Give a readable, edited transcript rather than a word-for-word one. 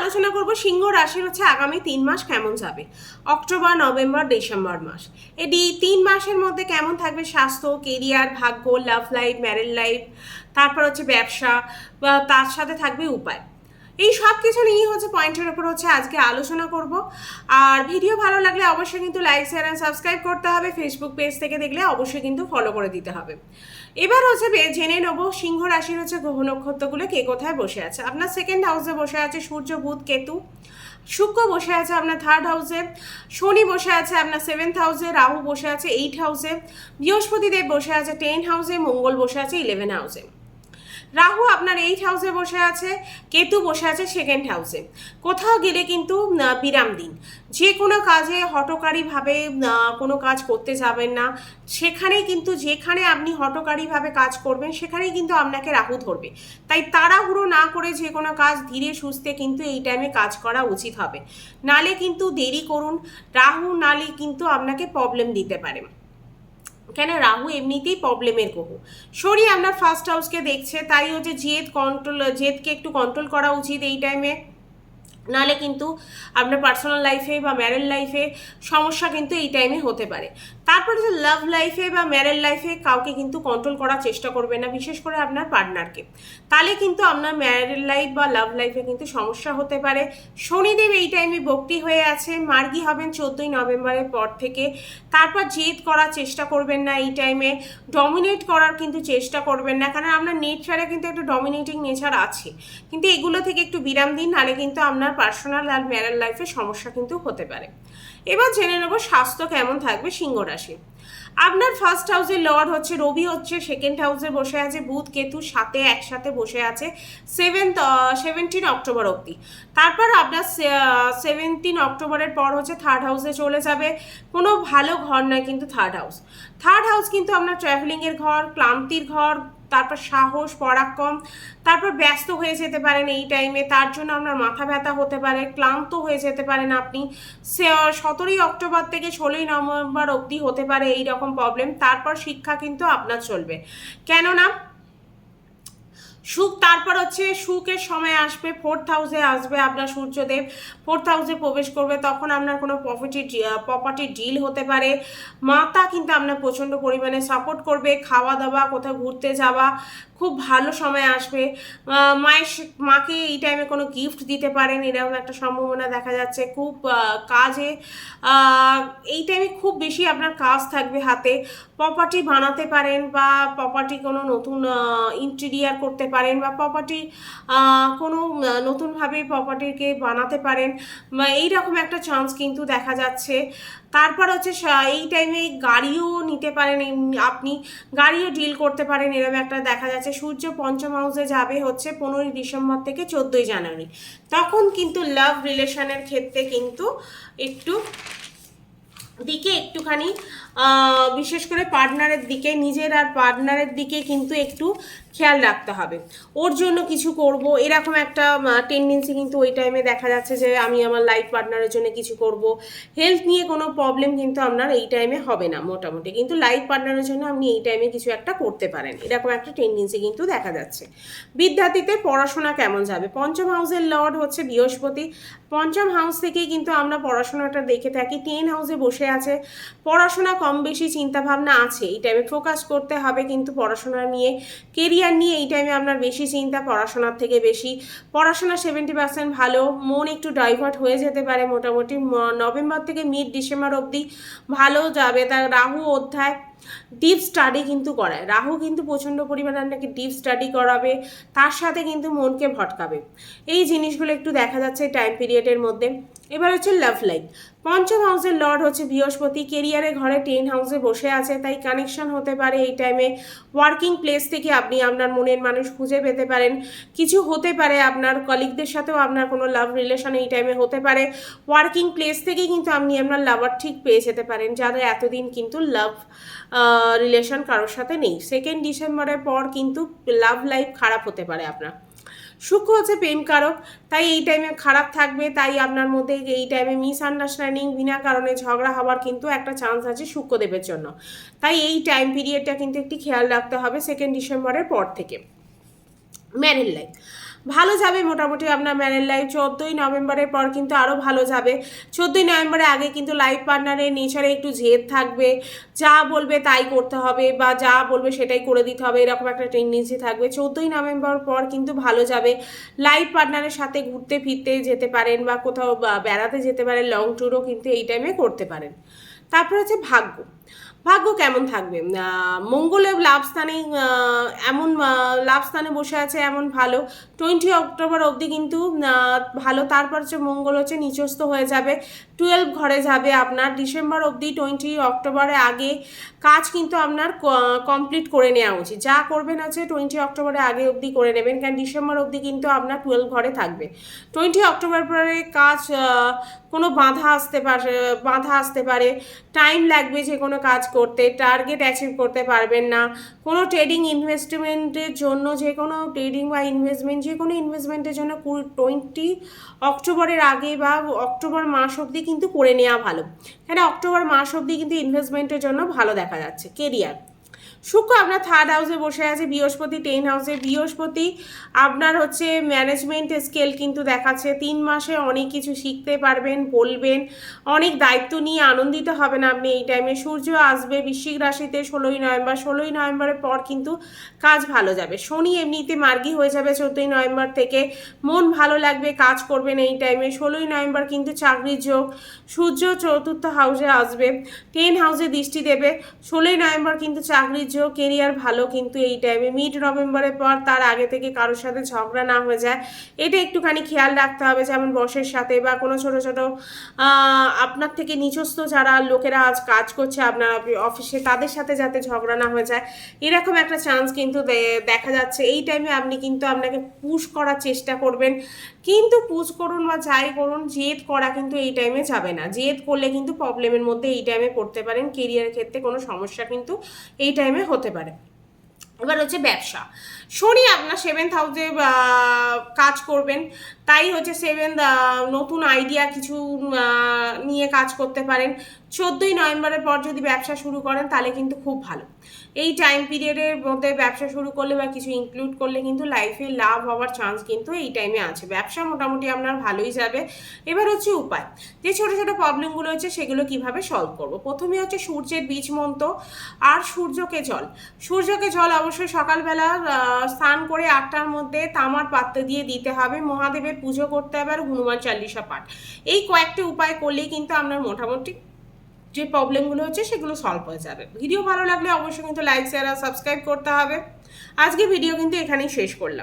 আলোচনা করব সিংহ রাশির হচ্ছে আগামী 3 মাস কেমন যাবে। অক্টোবর, নভেম্বর, ডিসেম্বর মাস, এই 3 মাসের মধ্যে কেমন থাকবে স্বাস্থ্য, কেরিয়ার, ভাগ্য, লাভ লাইফ, ম্যারেড লাইফ, তারপর হচ্ছে ব্যবসা, বা তার সাথে থাকবে উপায়। এই সব কিছু নিয়ে হচ্ছে পয়েন্টের উপর হচ্ছে আজকে আলোচনা করব। আর ভিডিও ভালো লাগলে অবশ্যই কিন্তু লাইক, শেয়ার অ্যান্ড সাবস্ক্রাইব করতে হবে। ফেসবুক পেজ থেকে দেখলে অবশ্যই কিন্তু ফলো করে দিতে হবে। এবার হচ্ছে জেনে নেব সিংহ রাশির হচ্ছে গ্রহ নক্ষত্রগুলো কে কোথায় বসে আছে। আপনার সেকেন্ড হাউসে বসে আছে সূর্য, বুধ, কেতু। শুক্র বসে আছে আপনার থার্ড হাউসে। শনি বসে আছে আপনার সেভেন্থ হাউসে। রাহু বসে আছে 8 হাউসে। বৃহস্পতিদেব বসে আছে 10 হাউসে। মঙ্গল বসে আছে 11 হাউসে। রাহু আপনার 8 হাউসে বসে আছে। কেতু বসে আছে সেকেন্ড হাউসে। কোথাও গেলে কিন্তু বিরাম দিন। যে কোনো কাজে হঠকারীভাবে কোনো কাজ করতে যাবেন না। সেখানেই কিন্তু যেখানে আপনি হঠকারীভাবে কাজ করবেন সেখানেই কিন্তু আপনাকে রাহু ধরবে। তাই তাড়াহুড়ো না করে যে কোনো কাজ ধীরে সুস্থে কিন্তু এই টাইমে কাজ করা উচিত হবে। নালে কিন্তু দেরি করুন, রাহু নালে কিন্তু আপনাকে প্রবলেম দিতে পারে। কেন, রাহু এমনিতেই প্রবলেমের গ্রহ। শনি আপনার ফার্স্ট হাউসকে দেখছে, তাই হচ্ছে জেদকে একটু কন্ট্রোল করা উচিত এই টাইমে। নাহলে কিন্তু আপনার পার্সোনাল লাইফে বা ম্যারেড লাইফে সমস্যা কিন্তু এই টাইমে হতে পারে। তারপরে যে লাভ লাইফে বা ম্যারেড লাইফে কাউকে কিন্তু কন্ট্রোল করার চেষ্টা করবে না, বিশেষ করে আপনার পার্টনারকে। তাহলে কিন্তু আপনার ম্যারেড লাইফ বা লাভ লাইফে কিন্তু সমস্যা হতে পারে। শনিদেব এই টাইমে বক্রি হয়ে আছে, মার্গী হবেন 14ই নভেম্বরের পর থেকে। তারপর জেদ করার চেষ্টা করবেন না এই টাইমে, ডমিনেট করার কিন্তু চেষ্টা করবেন না, কারণ আপনার নেচারে কিন্তু একটা ডমিনেটিং নেচার আছে। কিন্তু এগুলো থেকে একটু বিরাম দিন, নাহলে কিন্তু আপনার পার্সোনাল আর ম্যারেড লাইফে সমস্যা কিন্তু হতে পারে। এবার জেনে নেব স্বাস্থ্য কেমন থাকবে সিংহ রাশি। আপনার ফার্স্ট হাউসের লর্ড হচ্ছে রবি, হচ্ছে সেকেন্ড হাউসে বসে আছে। বুধ, কেতু সাথে একসাথে বসে আছে 17 অক্টোবর অবধি। তারপর আপনার 17 অক্টোবরের পর হচ্ছে থার্ড হাউসে চলে যাবে। কোনো ভালো ঘর নয় কিন্তু থার্ড হাউস কিন্তু আপনার ট্রাভেলিংয়ের ঘর, ক্লান্তির ঘর, তারপর সাহস, পরাক্রম। তারপর ব্যস্ত হয়ে যেতে পারেন এই টাইমে, তার জন্য আপনার মাথা ব্যথা হতে পারে, ক্লান্ত হয়ে যেতে পারেন আপনি। 17ই অক্টোবর থেকে 16ই নভেম্বর অবধি হতে পারে এই রকম প্রবলেম। তারপর শিক্ষা কিন্তু আপনার চলবে, কেননা সুখ, তারপর হচ্ছে সুখের সময় আসবে। ফোর্থ হাউসে আসবে আপনার সূর্যদেব, ফোর্থ হাউসে প্রবেশ করবে। তখন আপনার কোনো প্রপার্টি ডিল হতে পারে। মাতা কিন্তু আপনার প্রচণ্ড পরিমাণে সাপোর্ট করবে। খাওয়া দাওয়া, কোথাও ঘুরতে যাওয়া, খুব ভালো সময় আসবে। মাকে এই টাইমে কোনো গিফট দিতে পারেন, এরকম একটা সম্ভাবনা দেখা যাচ্ছে। খুব কাজে এই টাইমে খুব বেশি আপনার কাজ থাকবে হাতে। প্রপার্টি বানাতে পারেন, বা প্রপার্টি কোনো নতুন ইন্টেরিয়ার করতে পারেন, বা প্রপার্টি কোনো নতুনভাবে প্রপার্টিকে বানাতে পারেন, বা এইরকম একটা চান্স কিন্তু দেখা যাচ্ছে। তারপর হচ্ছে এই টাইমে গাড়িও নিতে পারেন, আপনি গাড়িও ডিল করতে পারেন, এরকম একটা দেখা যাচ্ছে। সূর্য পঞ্চম হাউসে যাবে হচ্ছে 15ই ডিসেম্বর থেকে 14ই জানুয়ারি। তখন কিন্তু লাভ রিলেশনের ক্ষেত্রে কিন্তু একটুখানি বিশেষ করে পার্টনারের দিকে, নিজের আর পার্টনারের দিকে কিন্তু একটু খেয়াল রাখতে হবে। ওর জন্য কিছু করব, এরকম একটা টেন্ডেন্সি কিন্তু ওই টাইমে দেখা যাচ্ছে, যে আমি আমার লাইফ পার্টনারের জন্য কিছু করব। হেলথ নিয়ে কোনো প্রবলেম কিন্তু আপনার এই টাইমে হবে না মোটামুটি, কিন্তু লাইফ পার্টনারের জন্য আপনি এই টাইমে কিছু একটা করতে পারেন, এরকম একটা টেন্ডেন্সি কিন্তু দেখা যাচ্ছে। বিদ্যার্থীদের পড়াশোনা কেমন যাবে। পঞ্চম হাউসের লর্ড হচ্ছে বৃহস্পতি। পঞ্চম হাউস থেকেই কিন্তু আমরা পড়াশোনাটা দেখে থাকি। 10 হাউসে বসে আছে। পড়াশোনা কম বেশি চিন্তাভাবনা আছে এই টাইমে, ফোকাস করতে হবে কিন্তু পড়াশোনা নিয়ে, কেরিয়ার নিয়ে এই টাইমে আপনার বেশি চিন্তা পড়াশোনার থেকে বেশি। পড়াশোনা 70% ভালো, মন একটু ডাইভার্ট হয়ে যেতে পারে মোটামুটি। নভেম্বর থেকে মিড ডিসেম্বর অবধি ভালো যাবে। তার রাহু অধ্যায় ডিপ স্টাডি কিন্তু করায়, রাহু কিন্তু প্রচণ্ড পরিমাণে আপনাকে ডিপ স্টাডি করাবে, তার সাথে কিন্তু মনকে ভটকাবে। এই জিনিসগুলো একটু দেখা যাচ্ছে টাইম পিরিয়ডের মধ্যে। এবার হচ্ছে লাভ লাইফ। পঞ্চম হাউসের লর্ড হচ্ছে বৃহস্পতি, কেরিয়ারের ঘরে 10 হাউসে বসে আছে, তাই কানেকশন হতে পারে এই টাইমে। ওয়ার্কিং প্লেস থেকে আপনি আপনার মনের মানুষ খুঁজে পেতে পারেন, কিছু হতে পারে আপনার কলিগদের সাথেও আপনার কোনো লাভ রিলেশন এই টাইমে হতে পারে। ওয়ার্কিং প্লেস থেকেই কিন্তু আপনি আপনার লাভার ঠিক পেয়ে যেতে পারেন, যাদের এতদিন কিন্তু লাভ রিলেশন কারোর সাথে নেই। 2 ডিসেম্বরের পর কিন্তু লাভ লাইফ খারাপ হতে পারে আপনার। শুক্র হচ্ছে প্রেম কারক, তাই এই টাইমে খারাপ থাকবে। তাই আপনার মধ্যে এই টাইমে মিসআন্ডারস্ট্যান্ডিং, বিনা কারণে ঝগড়া হওয়ার কিন্তু একটা চান্স আছে শুক্রদেবের জন্য। তাই এই টাইম পিরিয়ডটা কিন্তু একটু খেয়াল রাখতে হবে 2 ডিসেম্বরের পর থেকে। Married life. ভালো যাবে মোটামুটি আপনার ম্যারেড লাইফ। 14ই নভেম্বরের পর কিন্তু আরও ভালো যাবে। 14ই নভেম্বরের আগে কিন্তু লাইফ পার্টনারের নেচারে একটু জেদ থাকবে, যা বলবে তাই করতে হবে বা যা বলবে সেটাই করে দিতে হবে, এরকম একটা টেন্ডেন্সি থাকবে। 14ই নভেম্বর পর কিন্তু ভালো যাবে। লাইফ পার্টনারের সাথে ঘুরতে ফিরতে যেতে পারেন বা কোথাও বেড়াতে যেতে পারেন, লং ট্যুরও কিন্তু এই টাইমে করতে পারেন। তারপর হচ্ছে ভাগ্য। ভাগ্য কেমন থাকবে? মঙ্গলের লাভ স্থানে এমন লাভ স্থানে বসে আছে এমন ভালো। 20 অক্টোবর অবধি কিন্তু ভালো। তারপর হচ্ছে মঙ্গল হচ্ছে নিচস্থ হয়ে যাবে, 12 ঘরে যাবে আপনার। ডিসেম্বর অবধি 20 অক্টোবরের আগে কাজ কিন্তু আপনার কমপ্লিট করে নেওয়া উচিত। যা করবেন হচ্ছে 20 অক্টোবরের আগে অবধি করে নেবেন, কারণ ডিসেম্বর অবধি কিন্তু আপনার 12 ঘরে থাকবে। 20 অক্টোবর পরে কাজ কোনো বাধা আসতে পারে, টাইম লাগবে যে কোনো কাজ করতে, টার্গেট অ্যাচিভ করতে পারবেন না। কোনো ট্রেডিং ইনভেস্টমেন্টের জন্য যে কোনো ট্রেডিং বা ইনভেস্টমেন্টের জন্য 20 অক্টোবরের আগে বা অক্টোবর মাস অবধি কিন্তু করে নেওয়া ভালো। কেন অক্টোবর মাস অবধি কিন্তু ইনভেস্টমেন্টের জন্য ভালো দেখা যাচ্ছে। কেরিয়ার, শুক্র আপনার 3rd হাউসে বসে আছে, বৃহস্পতি 10 হাউসে। বৃহস্পতি আপনার হচ্ছে ম্যানেজমেন্ট স্কেল কিন্তু দেখাচ্ছে। 3 মাসে অনেক কিছু শিখতে পারবেন, বলবেন, অনেক দায়িত্ব নিয়ে আনন্দিত হবেন আপনি এই টাইমে। সূর্য আসবে বৃশ্চিক রাশিতে 16ই নভেম্বর। 16ই নভেম্বরের পর কিন্তু কাজ ভালো যাবে। শনি এমনিতে মার্গী হয়ে যাবে 14ই নভেম্বর থেকে। মন ভালো লাগবে, কাজ করবেন এই টাইমে। 16ই নভেম্বর কিন্তু চাকরির যোগ। সূর্য 4th হাউসে আসবে, 10 হাউসে দৃষ্টি দেবে। 16ই নভেম্বর কিন্তু চাকরির যোগ, কেরিয়ার ভালো কিন্তু এই টাইমে। মিড নভেম্বরের পর তার আগে থেকে কারোর সাথে ঝগড়া না হয়ে যায়, এটা একটুখানি খেয়াল রাখতে হবে। যেমন বসের সাথে বা কোনো ছোটো ছোটো আপনার থেকে নিচস্থ যারা লোকেরা আজ কাজ করছে আপনার অফিসে, তাদের সাথে যাতে ঝগড়া না হয়ে যায়, এরকম একটা চান্স কিন্তু দেখা যাচ্ছে। এই টাইমে আপনি কিন্তু আপনাকে পুশ করার চেষ্টা করবেন, কিন্তু পুশ করুন বা যাই করুন, জেদ করা কিন্তু এই টাইমে যাবে না। জেদ করলে কিন্তু প্রবলেমের মধ্যে এই টাইমে পড়তে পারেন। কেরিয়ারের ক্ষেত্রে কোনো সমস্যা কিন্তু এই টাইমে হতে পারে। এবার হচ্ছে ব্যবসা। শনি আপনার 7th হাউসে কাজ করবেন, তাই হচ্ছে 7th নতুন আইডিয়া কিছু নিয়ে কাজ করতে পারেন। 14ই নভেম্বরের পর যদি ব্যবসা শুরু করেন তাহলে কিন্তু খুব ভালো। এই টাইম পিরিয়ডের মধ্যে ব্যবসা শুরু করলে বা কিছু ইনক্লুড করলে কিন্তু লাইফে লাভ হওয়ার চান্স কিন্তু এই টাইমে আছে। ব্যবসা মোটামুটি আপনার ভালোই যাবে। এবার হচ্ছে উপায়, যে ছোটো ছোটো প্রবলেমগুলো হচ্ছে সেগুলো কিভাবে সলভ করব। প্রথমে হচ্ছে সূর্যের বীজ মন্ত্র আর সূর্যকে জল। সূর্যকে জল অবশ্যই সকালবেলা স্নান করে 8টার মধ্যে তামার পাত্রে দিয়ে দিতে হবে। মহাদেবের পুজো করতে হবে আর হনুমান চালিসা পাঠ। এই কয়েকটি উপায় করলেই কিন্তু আপনার মোটামুটি যে প্রবলেমগুলো হচ্ছে সেগুলো সলভ হয়ে যাবে। ভিডিও ভালো লাগলে অবশ্যই কিন্তু লাইক, শেয়ার আর সাবস্ক্রাইব করতে হবে। আজকে ভিডিও কিন্তু এখানেই শেষ করলাম।